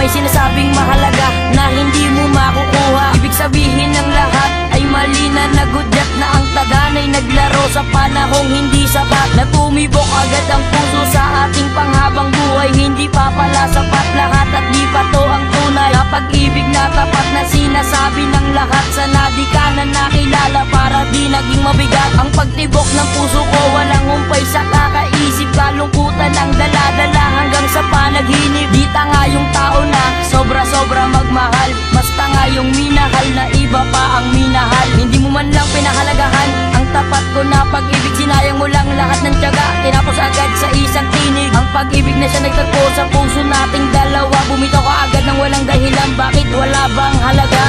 May sinasabing mahalaga na hindi mo makukuha. Ibig sabihin ng lahat ay mali na nagudyat na ang taganay naglaro sa panahong hindi sapat. Natumibok agad ang puso sa ating panghabang buhay. Hindi pa pala sapat lahat at di pa to ang tunay. Pag-ibig na tapat na sinasabi ng lahat. Sana di ka na nakilala para di naging mabigat ang pagtibok ng puso ko. Walang humpay sa kakaisip, kalungkutan ang dala-dala hanggang sa panaginip. Di tanga yung tao na sobra-sobra magmahal, mas tanga yung minahal na iba pa ang minahal. Hindi mo man lang pinahalagahan ang tapat ko na pag-ibig. Sinayang mo lang lahat ng tiyaga, tinapos agad sa isang tinig. Ang pag-ibig na siya nagtagpo sa puso nating dalawa. Bumitaw ka agad ng walang dahilan, bakit wala bang halaga?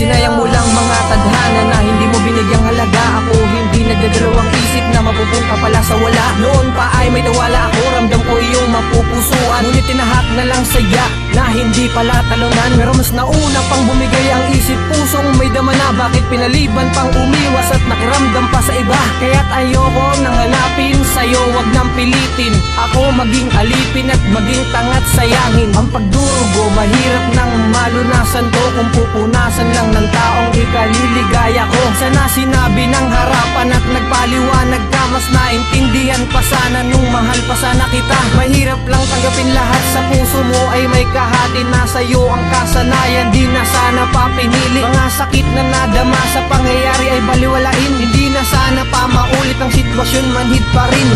Sinayang mo lang mga tadhana na hindi mo binigyang halaga. Ako hindi nagdadalawang isip na mapupunta pala sa wala. Noon pa ay may tawala ako, ramdam ko iyong mapupusuan. Ngunit tinahak na lang saya na hindi pala talunan. Pero mas nauna pang bumigay ang isip, pusong may dama na. Bakit pinaliban pang umiwas at nakiramdam pa sa iba? Kaya't ayoko nang hanapin sa'yo, wag nang pilitin ako maging alipin at maging tangat sayangin. Ang pagdurugo mahirap nang malunasan to kung pupunasan lang ng taong ikaliligaya ko. Sana sinabi ng harapan at nagpaliwanag ka, mas naintindihan pa sana nung mahal pa sana kita. Mahirap lang tanggapin lahat sa puso mo ay may kahati na sa'yo ang kasanayan. Di na sana pa pinili mga sakit na nadama sa pangyayari ay baliwalain. Hindi na sana pa maulit ang sitwasyon, manhid pa rin.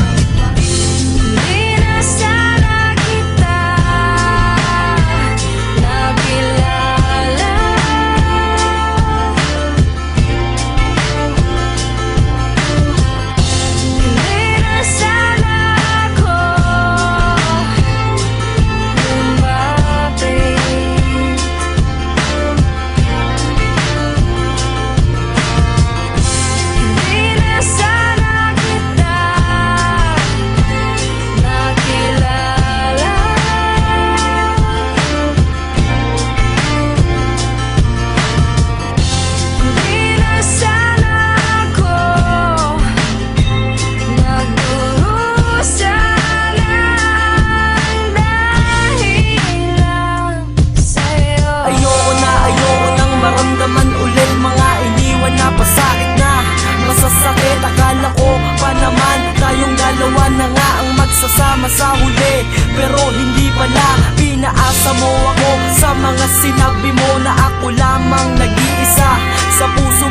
Sasama sa huli, pero hindi pala. Pinaasa mo ako sa mga sinabi mo na ako lamang nag-iisa sa puso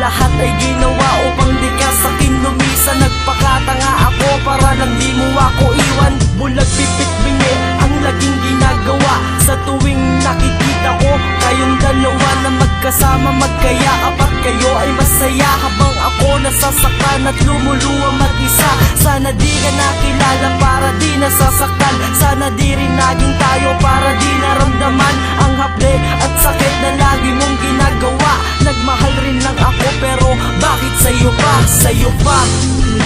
lahat ay ginawa upang di ka sakin lumisa. Nagpakatanga ako para lang di mo ako iwan. Bulag pipit bingi ang laging ginagawa. Sa tuwing nakikita ko kayong dalawa na magkasama, magkayakap at kayo ay masaya, habang ako nasasaktan at lumuluwa mag-isa. Sana di ka nakilala para di nasasaktan. Sana di rin naging tayo para di naramdaman ang hapde at sakit na lagi mong ginagawa. Nagmahal rin lang ako pero bakit sa'yo pa, sa'yo pa?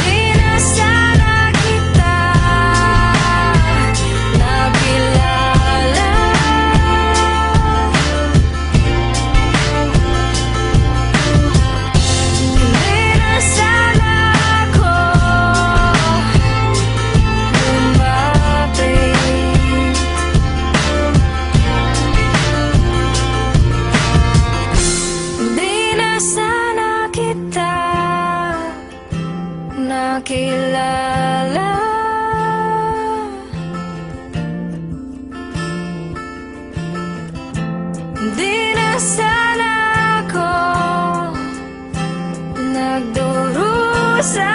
Di na sana kita nakilala. Di na sana ako lumapit. Di na sana kita nakilala. Di na sana ako nagdurusa.